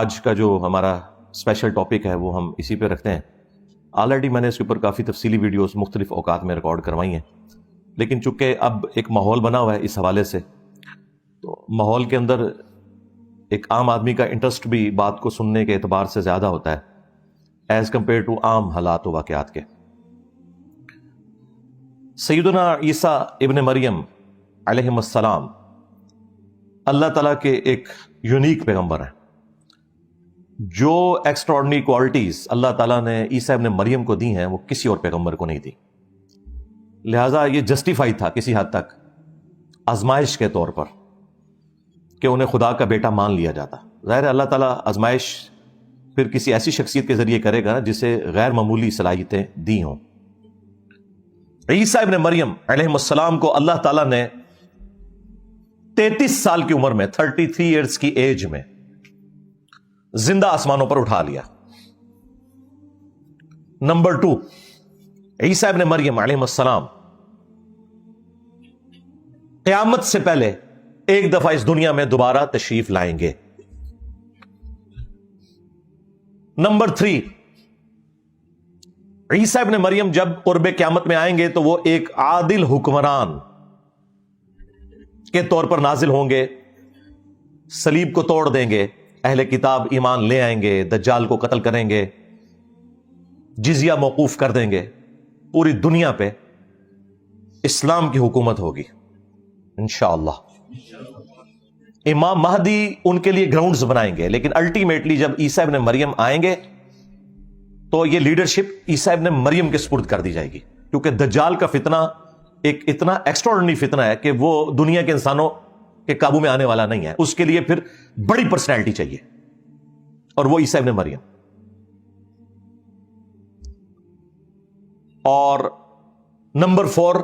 آج کا جو ہمارا اسپیشل ٹاپک ہے وہ ہم اسی پہ رکھتے ہیں. آلریڈی میں نے اس کے اوپر کافی تفصیلی ویڈیوز مختلف اوقات میں ریکارڈ کروائی ہیں، لیکن چونکہ اب ایک ماحول بنا ہوا ہے اس حوالے سے، تو ماحول کے اندر ایک عام آدمی کا انٹرسٹ بھی بات کو سننے کے اعتبار سے زیادہ ہوتا ہے ایز کمپیئر ٹو عام حالات و واقعات کے. سیدنا عیسیٰ ابن مریم علیہ السلام اللہ تعالیٰ کے ایک یونیک پیغمبر ہیں. جو ایکسٹراڈنری کوالٹیز اللہ تعالیٰ نے عیسیٰ ابن مریم کو دی ہیں وہ کسی اور پیغمبر کو نہیں دی. لہٰذا یہ جسٹیفائی تھا کسی حد تک آزمائش کے طور پر کہ انہیں خدا کا بیٹا مان لیا جاتا. ظاہر ہے اللہ تعالیٰ آزمائش پھر کسی ایسی شخصیت کے ذریعے کرے گا جسے غیر معمولی صلاحیتیں دی ہوں. عیسیٰ ابن مریم علیہ السلام کو اللہ تعالیٰ نے 33 سال کی عمر میں 33 ایئرز کی ایج میں زندہ آسمانوں پر اٹھا لیا. نمبر 2، عیسیٰ ابن مریم علیہ السلام قیامت سے پہلے ایک دفعہ اس دنیا میں دوبارہ تشریف لائیں گے. نمبر 3، عیسیٰ ابن مریم جب قرب قیامت میں آئیں گے تو وہ ایک عادل حکمران کے طور پر نازل ہوں گے. صلیب کو توڑ دیں گے، اہل کتاب ایمان لے آئیں گے، دجال کو قتل کریں گے، جزیہ موقوف کر دیں گے. پوری دنیا پہ اسلام کی حکومت ہوگی انشاءاللہ. امام مہدی ان کے لیے گراؤنڈز بنائیں گے، لیکن الٹیمیٹلی جب عیسیٰ ابن مریم آئیں گے تو یہ لیڈرشپ عیسیٰ ابن مریم کے سپرد کر دی جائے گی، کیونکہ دجال کا فتنہ ایک اتنا ایکسٹراڈنری فتنہ ہے کہ وہ دنیا کے انسانوں کے قابو میں آنے والا نہیں ہے. اس کے لیے پھر بڑی پرسنالٹی چاہیے، اور وہ عیسیٰ ابن مریم. اور نمبر 4،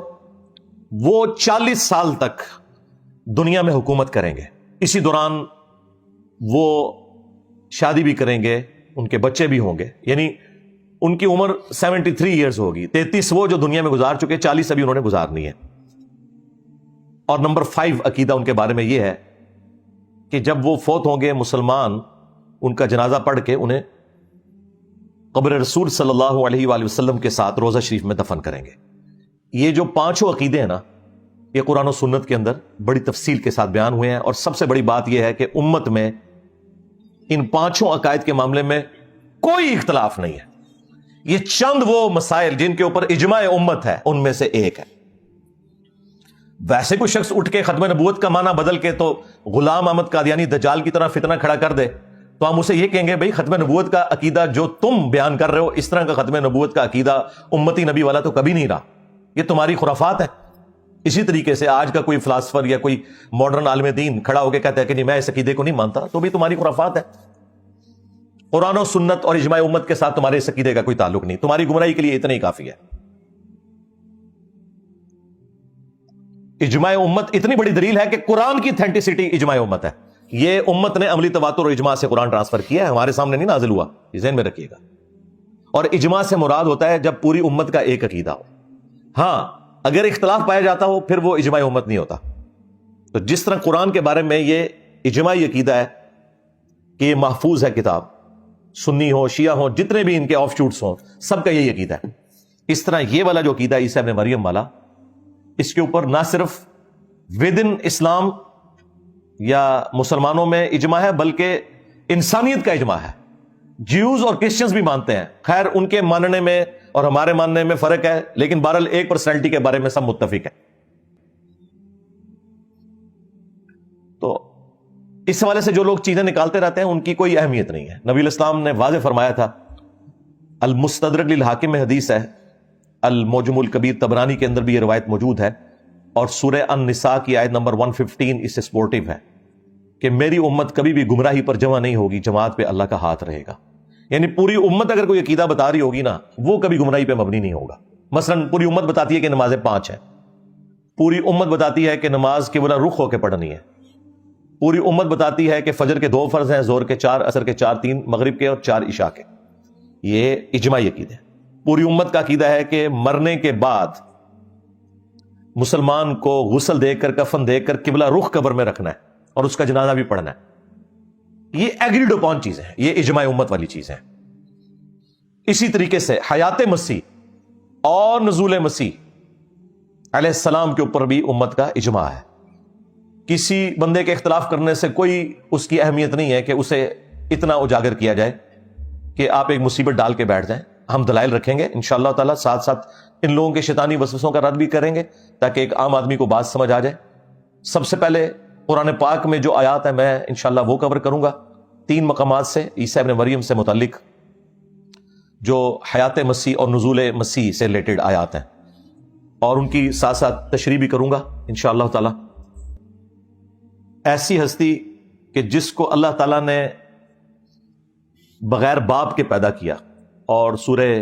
وہ 40 سال تک دنیا میں حکومت کریں گے. اسی دوران وہ شادی بھی کریں گے، ان کے بچے بھی ہوں گے، یعنی ان کی عمر 73 ایئرز ہوگی. 33 وہ جو دنیا میں گزار چکے، 40 ابھی انہوں نے گزارنی ہے. اور نمبر 5 عقیدہ ان کے بارے میں یہ ہے کہ جب وہ فوت ہوں گے مسلمان ان کا جنازہ پڑھ کے انہیں قبر رسول صلی اللہ علیہ وآلہ وسلم کے ساتھ روضہ شریف میں دفن کریں گے. یہ جو 5 عقیدے ہیں نا، یہ قرآن و سنت کے اندر بڑی تفصیل کے ساتھ بیان ہوئے ہیں. اور سب سے بڑی بات یہ ہے کہ امت میں ان 5 عقائد کے معاملے میں کوئی اختلاف نہیں ہے. یہ چند وہ مسائل جن کے اوپر اجماع امت ہے ان میں سے ایک ہے. ویسے کوئی شخص اٹھ کے ختم نبوت کا معنی بدل کے تو غلام احمد قادیانی دجال کی طرح فتنہ کھڑا کر دے تو ہم اسے یہ کہیں گے بھائی ختم نبوت کا عقیدہ جو تم بیان کر رہے ہو، اس طرح کا ختم نبوت کا عقیدہ امتی نبی والا تو کبھی نہیں رہا، یہ تمہاری خرافات ہے. اسی طریقے سے آج کا کوئی فلاسفر یا کوئی ماڈرن عالم دین کھڑا ہو کے کہتا ہے کہ نہیں میں اس عقیدے کو نہیں مانتا، تو بھی تمہاری خرافات ہے. قرآن و سنت اور اجماع امت کے ساتھ تمہارے اس عقیدے کا کوئی تعلق نہیں. تمہاری گمراہی کے لیے اتنا ہی کافی ہے. اجماع امت اتنی بڑی دلیل ہے کہ قرآن کی اتھینٹسٹی اجماع امت ہے. یہ امت نے عملی تواتر اور اجماع سے قرآن ٹرانسفر کیا ہے، ہمارے سامنے نہیں نازل ہوا، یہ ذہن میں رکھیے گا. اور اجماع سے مراد ہوتا ہے جب پوری امت کا ایک عقیدہ ہو. ہاں اگر اختلاف پایا جاتا ہو پھر وہ اجماع امت نہیں ہوتا. تو جس طرح قرآن کے بارے میں یہ اجماعی عقیدہ ہے کہ یہ محفوظ ہے کتاب، سنی ہو شیعہ ہو جتنے بھی ان کے آف شوٹس ہوں سب کا یہی عقیدہ ہے، اس طرح یہ والا جو عقیدہ عیسیٰ ابن مریم والا، اس کے اوپر نہ صرف ود ان اسلام یا مسلمانوں میں اجماع ہے بلکہ انسانیت کا اجماع ہے. جیوز اور کرسچنز بھی مانتے ہیں، خیر ان کے ماننے میں اور ہمارے ماننے میں فرق ہے، لیکن بہرحال ایک پرسنالٹی کے بارے میں سب متفق ہیں. تو اس حوالے سے جو لوگ چیزیں نکالتے رہتے ہیں ان کی کوئی اہمیت نہیں ہے. نبی الاسلام نے واضح فرمایا تھا، المستدرک للحاکم میں حدیث ہے، المعجم الکبیر طبرانی کے اندر بھی یہ روایت موجود ہے، اور سورہ النساء کی آیت نمبر 115 اس سے سپورٹیو ہے کہ میری امت کبھی بھی گمراہی پر جمع نہیں ہوگی، جماعت پہ اللہ کا ہاتھ رہے گا. یعنی پوری امت اگر کوئی عقیدہ بتا رہی ہوگی نا، وہ کبھی گمراہی پہ مبنی نہیں ہوگا. مثلا پوری امت بتاتی ہے کہ نمازیں 5 ہیں، پوری امت بتاتی ہے کہ نماز قبلہ رخ ہو کے پڑھنی ہے، پوری امت بتاتی ہے کہ فجر کے 2 فرض ہیں، ظہر کے 4، عصر کے 4، 3 مغرب کے اور 4 عشاء کے. یہ اجماعی عقیدہ ہے. پوری امت کا عقیدہ ہے کہ مرنے کے بعد مسلمان کو غسل دے کر، کفن دے کر قبلہ رخ قبر میں رکھنا ہے اور اس کا جنازہ بھی پڑھنا ہے. یہ ایگریڈ اپون چیزیں ہیں، یہ اجماع امت والی چیزیں ہیں۔ اسی طریقے سے حیات مسیح اور نزول مسیح علیہ السلام کے اوپر بھی امت کا اجماع ہے۔ کسی بندے کے اختلاف کرنے سے کوئی اس کی اہمیت نہیں ہے کہ اسے اتنا اجاگر کیا جائے کہ آپ ایک مصیبت ڈال کے بیٹھ جائیں۔ ہم دلائل رکھیں گے انشاءاللہ تعالی، ساتھ ساتھ ان لوگوں کے شیطانی وسوسوں کا رد بھی کریں گے تاکہ ایک عام آدمی کو بات سمجھ آ جائے۔ سب سے پہلے قرآن پاک میں جو آیات ہیں میں انشاءاللہ وہ کور کروں گا 3 مقامات سے، عیسیٰ ابن مریم سے متعلق جو حیات مسیح اور نزول مسیح سے ریلیٹڈ آیات ہیں، اور ان کی ساتھ ساتھ تشریح بھی کروں گا انشاءاللہ تعالی۔ ایسی ہستی کہ جس کو اللہ تعالیٰ نے بغیر باپ کے پیدا کیا، اور سورہ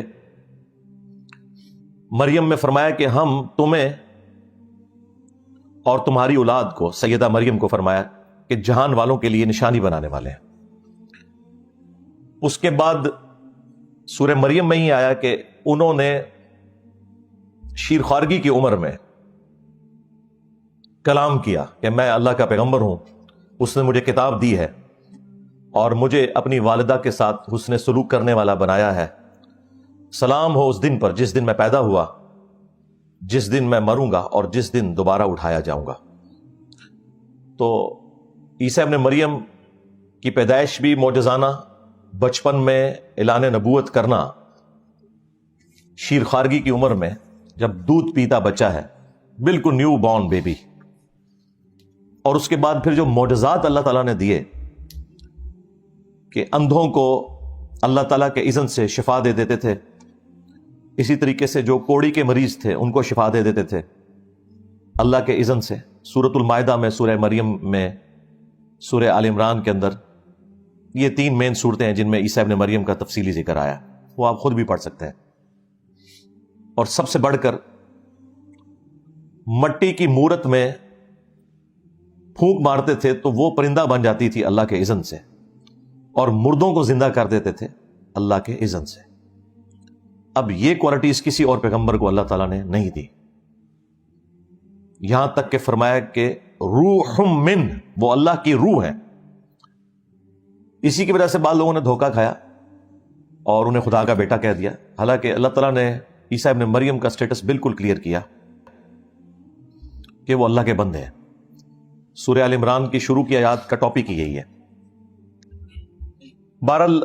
مریم میں فرمایا کہ ہم تمہیں اور تمہاری اولاد کو، سیدہ مریم کو فرمایا کہ جہان والوں کے لیے نشانی بنانے والے ہیں۔ اس کے بعد سورہ مریم میں ہی آیا کہ انہوں نے شیر خوارگی کی عمر میں کلام کیا کہ میں اللہ کا پیغمبر ہوں، اس نے مجھے کتاب دی ہے اور مجھے اپنی والدہ کے ساتھ حسن سلوک کرنے والا بنایا ہے۔ سلام ہو اس دن پر جس دن میں پیدا ہوا، جس دن میں مروں گا اور جس دن دوبارہ اٹھایا جاؤں گا۔ تو عیسیٰ ابن مریم کی پیدائش بھی معجزانہ، بچپن میں اعلان نبوت کرنا، شیر خوارگی کی عمر میں جب دودھ پیتا بچہ ہے، بالکل نیو بورن بیبی، اور اس کے بعد پھر جو معجزات اللہ تعالیٰ نے دیے کہ اندھوں کو اللہ تعالیٰ کے اذن سے شفا دے دیتے تھے، اسی طریقے سے جو کوڑی کے مریض تھے ان کو شفا دے دیتے تھے اللہ کے اذن سے۔ سورۃ المائدہ میں، سورہ مریم میں، سورہ آل عمران کے اندر یہ 3 مین صورتیں ہیں جن میں عیسیٰ ابن مریم کا تفصیلی ذکر آیا، وہ آپ خود بھی پڑھ سکتے ہیں۔ اور سب سے بڑھ کر مٹی کی مورت میں پھونک مارتے تھے تو وہ پرندہ بن جاتی تھی اللہ کے اذن سے، اور مردوں کو زندہ کر دیتے تھے اللہ کے اذن سے۔ اب یہ کوالٹیز کسی اور پیغمبر کو اللہ تعالیٰ نے نہیں دی، یہاں تک کہ فرمایا کہ روح من، وہ اللہ کی روح ہے۔ اسی کی وجہ سے بعض لوگوں نے دھوکہ کھایا اور انہیں خدا کا بیٹا کہہ دیا، حالانکہ اللہ تعالیٰ نے عیسیٰ ابن مریم کا سٹیٹس بالکل کلیئر کیا کہ وہ اللہ کے بندے ہیں۔ سورہ آل عمران کی شروع کی آیات کا ٹاپک ہی یہی ہے۔ بہرحال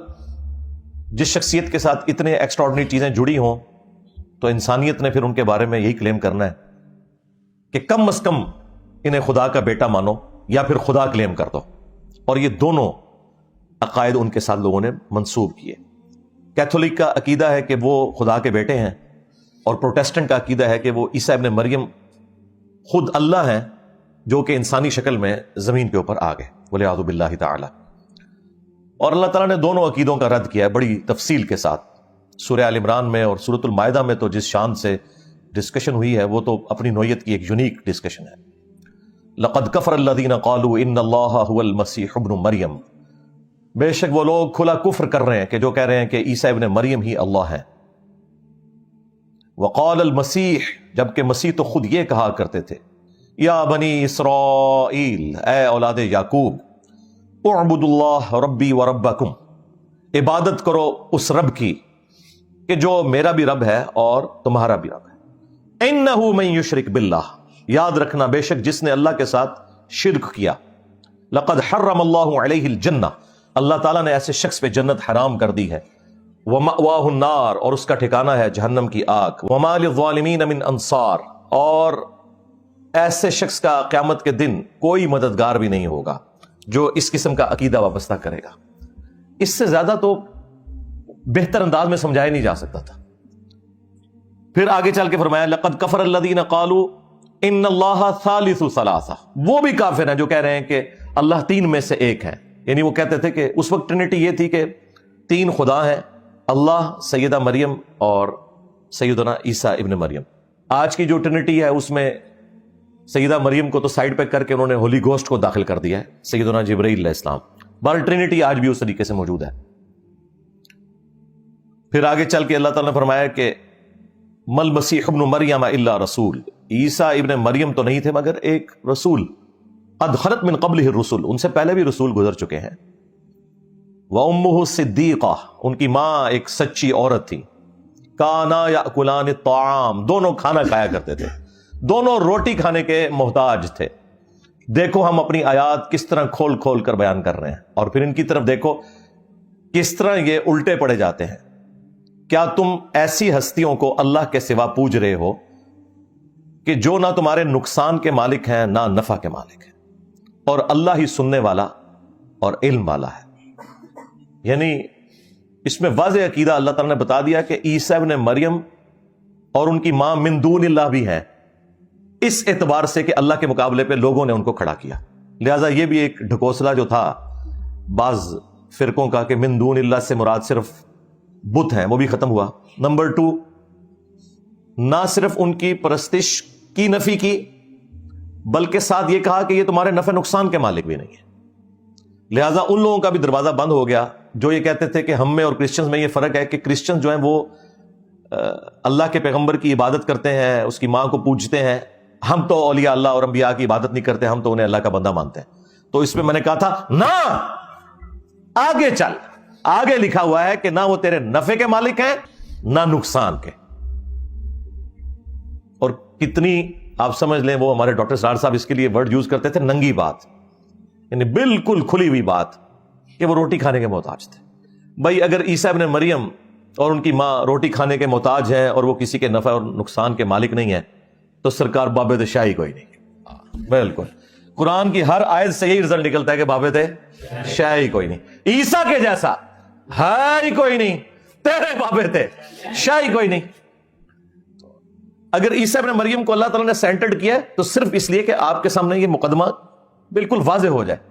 جس شخصیت کے ساتھ اتنے ایکسٹراڈنری چیزیں جڑی ہوں تو انسانیت نے پھر ان کے بارے میں یہی کلیم کرنا ہے کہ کم از کم انہیں خدا کا بیٹا مانو یا پھر خدا کلیم کر دو، اور یہ دونوں عقائد ان کے ساتھ لوگوں نے منسوب کیے۔ کیتھولک کا عقیدہ ہے کہ وہ خدا کے بیٹے ہیں، اور پروٹیسٹنٹ کا عقیدہ ہے کہ وہ عیسیٰ ابن مریم خود اللہ ہیں جو کہ انسانی شکل میں زمین کے اوپر آ گئے، والعیاذ باللہ تعالی۔ اور اللہ تعالیٰ نے دونوں عقیدوں کا رد کیا ہے بڑی تفصیل کے ساتھ۔ سورہ آل عمران میں اور سورۃ المائدہ میں تو جس شان سے ڈسکشن ہوئی ہے وہ تو اپنی نوعیت کی ایک یونیک ڈسکشن ہے۔ لقد کفر الذین قالوا ان اللہ هو المسیح ابن مریم، بے شک وہ لوگ کھلا کفر کر رہے ہیں کہ جو کہہ رہے ہیں کہ عیسیٰ ابن مریم ہی اللہ ہے۔ وقال المسیح، جبکہ مسیح تو خود یہ کہا کرتے تھے، یا بنی اسرائیل، اے اولاد یعقوب، اعبدوا اللہ ربی و ربکم، عبادت کرو اس رب کی کہ جو میرا بھی رب ہے اور تمہارا بھی رب ہے۔ انہ من یشرک باللہ، یاد رکھنا بے شک جس نے اللہ کے ساتھ شرک کیا، لقد حرم اللہ علیہ الجنہ، اللہ تعالیٰ نے ایسے شخص پہ جنت حرام کر دی ہے، ومأواہ النار، اور اس کا ٹھکانہ ہے جہنم کی آگ، وما للظالمین من انصار، اور ایسے شخص کا قیامت کے دن کوئی مددگار بھی نہیں ہوگا جو اس قسم کا عقیدہ وابستہ کرے گا۔ اس سے زیادہ تو بہتر انداز میں سمجھایا نہیں جا سکتا تھا۔ پھر آگے چل کے فرمایا لقد کفر الذین قالوا ان اللہ ثالث ثلاثہ، وہ بھی کافر ہیں جو کہہ رہے ہیں کہ اللہ 3 میں سے ایک ہے، یعنی وہ کہتے تھے کہ اس وقت ٹرینٹی یہ تھی کہ 3 خدا ہیں، اللہ، سیدہ مریم اور سیدنا عیسیٰ ابن مریم۔ آج کی جو ٹرینٹی ہے اس میں سیدہ مریم کو تو سائڈ پہ کر کے انہوں نے ہولی گوسٹ کو داخل کر دیا ہے، سیدنا جبرائیل علیہ السلام، بہرحال ٹرینٹی آج بھی اس طریقے سے موجود ہے۔ پھر آگے چل کے اللہ تعالیٰ نے فرمایا کہ مل مسیح ابن مریم الا رسول، عیسیٰ ابن مریم تو نہیں تھے مگر ایک رسول، قد خلت من قبلہ الرسل، ان سے پہلے بھی رسول گزر چکے ہیں، وَأُمُّهُ صِدِّيقَةٌ، ان کی ماں ایک سچی عورت تھی. کانا یأکلان الطعام، دونوں کھانا کھایا کرتے تھے، دونوں روٹی کھانے کے محتاج تھے. دیکھو ہم اپنی آیات کس طرح کھول کھول کر بیان کر رہے ہیں، اور پھر ان کی طرف دیکھو کس طرح یہ الٹے پڑے جاتے ہیں. کیا تم ایسی ہستیوں کو اللہ کے سوا پوج رہے ہو کہ جو نہ تمہارے نقصان کے مالک ہیں نہ نفع کے مالک ہیں، اور اللہ ہی سننے والا اور علم والا ہے. یعنی اس میں واضح عقیدہ اللہ تعالیٰ نے بتا دیا کہ عیسیٰ ابن مریم اور ان کی ماں من دون اللہ بھی ہیں، اس اعتبار سے کہ اللہ کے مقابلے پہ لوگوں نے ان کو کھڑا کیا. لہذا یہ بھی ایک ڈھکوسلا جو تھا بعض فرقوں کا کہ من دون اللہ سے مراد صرف بت ہیں، وہ بھی ختم ہوا. نمبر 2، نہ صرف ان کی پرستش کی نفی کی بلکہ ساتھ یہ کہا کہ یہ تمہارے نفع نقصان کے مالک بھی نہیں ہے. لہٰذا ان لوگوں کا بھی دروازہ بند ہو گیا جو یہ کہتے تھے کہ ہم میں اور کرسچنز میں یہ فرق ہے کہ کرسچن جو ہیں وہ اللہ کے پیغمبر کی عبادت کرتے ہیں، اس کی ماں کو پوجتے ہیں، ہم تو اولیاء اللہ اور انبیاء کی عبادت نہیں کرتے، ہم تو انہیں اللہ کا بندہ مانتے ہیں. تو اس میں میں نے کہا تھا نہ، آگے چل، آگے لکھا ہوا ہے کہ نہ وہ تیرے نفع کے مالک ہیں نہ نقصان کے. اور کتنی آپ سمجھ لیں، وہ ہمارے ڈاکٹر سرار صاحب اس کے لیے ورڈ یوز کرتے تھے ننگی بات، یعنی بالکل کھلی ہوئی بات کہ وہ روٹی کھانے کے محتاج تھے. بھائی اگر عیسیٰ ابن مریم اور ان کی ماں روٹی کھانے کے محتاج ہیں اور وہ کسی کے نفع اور نقصان کے مالک نہیں ہیں تو سرکار بابے شاہی کوئی نہیں. بالکل قرآن کی ہر آیت سے یہی رزلٹ نکلتا ہے کہ بابے شاہی کوئی نہیں. عیسیٰ کے جیسا ہے ہی کوئی نہیں، تیرے بابے شاہی کوئی نہیں. اگر عیسیٰ ابن مریم کو اللہ تعالیٰ نے سینٹرڈ کیا تو صرف اس لیے کہ آپ کے سامنے یہ مقدمہ بالکل واضح ہو جائے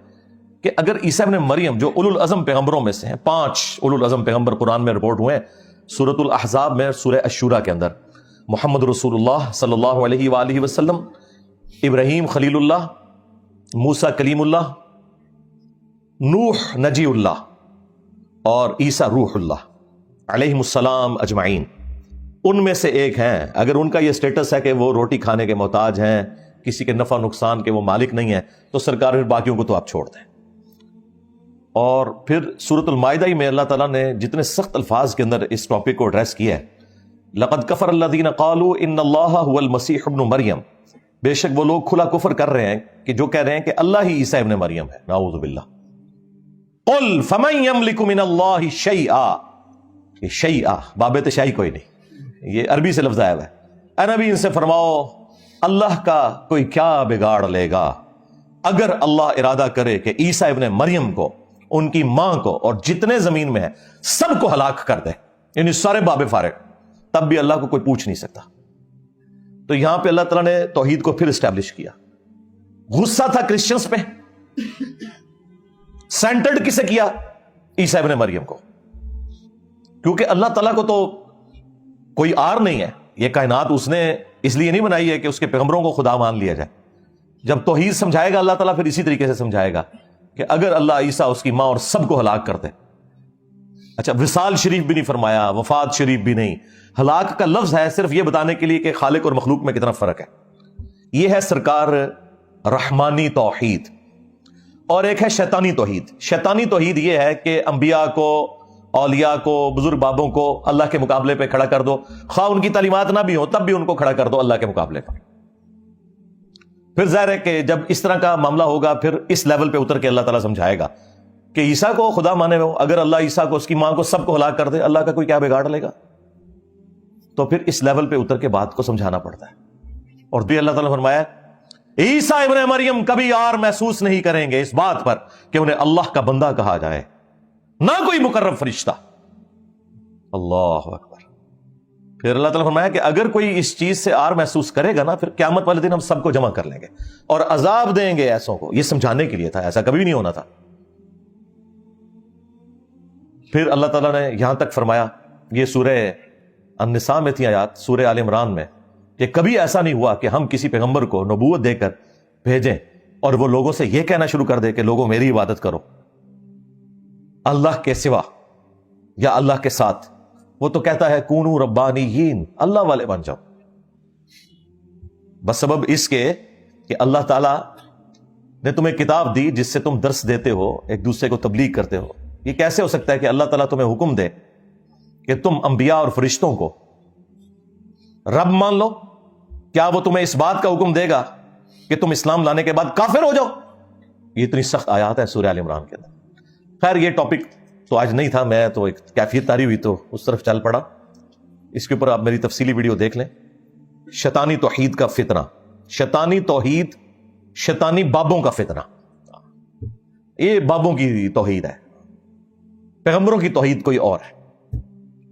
کہ اگر عیسیٰ ابن مریم جو اولو العزم پیغمبروں میں سے ہیں، 5 اولو العزم پیغمبر قرآن میں رپورٹ ہوئے ہیں، سورۃ الاحزاب میں، سورہ الشورى کے اندر، محمد رسول اللہ صلی اللہ علیہ وآلہ وسلم، ابراہیم خلیل اللہ، موسیٰ کلیم اللہ، نوح نجی اللہ اور عیسیٰ روح اللہ علیہم السلام اجمعین، ان میں سے ایک ہیں. اگر ان کا یہ سٹیٹس ہے کہ وہ روٹی کھانے کے محتاج ہیں، کسی کے نفع نقصان کے وہ مالک نہیں ہیں، تو سرکار پھر باقیوں کو تو آپ چھوڑ دیں. اور پھر سورۃ المائدہ میں اللہ تعالیٰ نے جتنے سخت الفاظ کے اندر اس ٹاپک کو ایڈریس کیا ہے، لقد کفر الذین قالوا ان اللہ هو المسیح ابن مریم، بے شک وہ لوگ کھلا کفر کر رہے ہیں کہ جو کہہ رہے ہیں کہ اللہ ہی عیسیٰ ابن مریم ہے، نعوذ باللہ. قل فمن یملک من اللہ شیئا، یہ شیئا بابے تشائی کوئی نہیں، یہ عربی سے لفظ آیا ہوا ہے. اے نبی ان سے فرماؤ اللہ کا کوئی کیا بگاڑ لے گا اگر اللہ ارادہ کرے کہ عیسیٰ ابن مریم کو، ان کی ماں کو اور جتنے زمین میں ہیں سب کو ہلاک کر دے، یعنی سارے بابے فارغ، تب بھی اللہ کو کوئی پوچھ نہیں سکتا. تو یہاں پہ اللہ تعالیٰ نے توحید کو پھر اسٹیبلش کیا. غصہ تھا کرسچنز پہ، سینٹرڈ کسے کیا؟ عیسیٰ ابن مریم کو، کیونکہ اللہ تعالیٰ کو تو کوئی آر نہیں ہے. یہ کائنات اس نے اس لیے نہیں بنائی ہے کہ اس کے پیغمبروں کو خدا مان لیا جائے. جب توحید سمجھائے گا اللہ تعالیٰ پھر اسی طریقے سے سمجھائے گا کہ اگر اللہ عیسیٰ، اس کی ماں اور سب کو ہلاک کر دے. اچھا، وصال شریف بھی نہیں فرمایا، وفات شریف بھی نہیں. ہلاک کا لفظ ہے صرف یہ بتانے کے لیے کہ خالق اور مخلوق میں کتنا فرق ہے. یہ ہے سرکار رحمانی توحید، اور ایک ہے شیطانی توحید. شیطانی توحید یہ ہے کہ انبیاء کو، اولیاء کو، بزرگ بابوں کو اللہ کے مقابلے پہ کھڑا کر دو، خواہ ان کی تعلیمات نہ بھی ہو تب بھی ان کو کھڑا کر دو اللہ کے مقابلے پر. پھر ظاہر ہے کہ جب اس طرح کا معاملہ ہوگا پھر اس لیول پہ اتر کے اللہ تعالیٰ سمجھائے گا کہ عیسیٰ کو خدا مانے ہو، اگر اللہ عیسیٰ کو، اس کی ماں کو، سب کو ہلاک کر دے، اللہ کا کوئی کیا بگاڑ لے گا؟ تو پھر اس لیول پہ اتر کے بات کو سمجھانا پڑتا ہے. اور بھی اللہ تعالیٰ نے فرمایا عیسیٰ ابن مریم کبھی آر محسوس نہیں کریں گے اس بات پر کہ انہیں اللہ کا بندہ کہا جائے، نہ کوئی مقرب فرشتہ. اللہ اکبر. پھر اللہ تعالیٰ نے فرمایا کہ اگر کوئی اس چیز سے آر محسوس کرے گا نا، پھر قیامت والے دن ہم سب کو جمع کر لیں گے اور عذاب دیں گے ایسوں کو. یہ سمجھانے کے لیے تھا، ایسا کبھی نہیں ہونا تھا. پھر اللہ تعالیٰ نے یہاں تک فرمایا، یہ سورہ النساء میں تھی آیات، سورہ آل عمران میں، کہ کبھی ایسا نہیں ہوا کہ ہم کسی پیغمبر کو نبوت دے کر بھیجیں اور وہ لوگوں سے یہ کہنا شروع کر دے کہ لوگوں میری عبادت کرو اللہ کے سوا یا اللہ کے ساتھ. وہ تو کہتا ہے کونو ربانیین، اللہ والے بن جاؤ، بس سبب اس کے کہ اللہ تعالیٰ نے تمہیں کتاب دی جس سے تم درس دیتے ہو، ایک دوسرے کو تبلیغ کرتے ہو. یہ کیسے ہو سکتا ہے کہ اللہ تعالیٰ تمہیں حکم دے کہ تم انبیاء اور فرشتوں کو رب مان لو؟ کیا وہ تمہیں اس بات کا حکم دے گا کہ تم اسلام لانے کے بعد کافر ہو جاؤ؟ یہ اتنی سخت آیات ہے سورہ آل عمران کے اندر۔ خیر یہ ٹاپک تو آج نہیں تھا، میں تو ایک کیفیت تاری ہوئی تو اس طرف چل پڑا۔ اس کے اوپر آپ میری تفصیلی ویڈیو دیکھ لیں، شیطانی توحید کا فتنہ، شیطانی توحید، شیطانی بابوں کا فتنہ۔ یہ بابوں کی توحید ہے، پیغمبروں کی توحید کوئی اور ہے،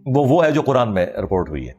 وہ ہے جو قرآن میں رپورٹ ہوئی ہے۔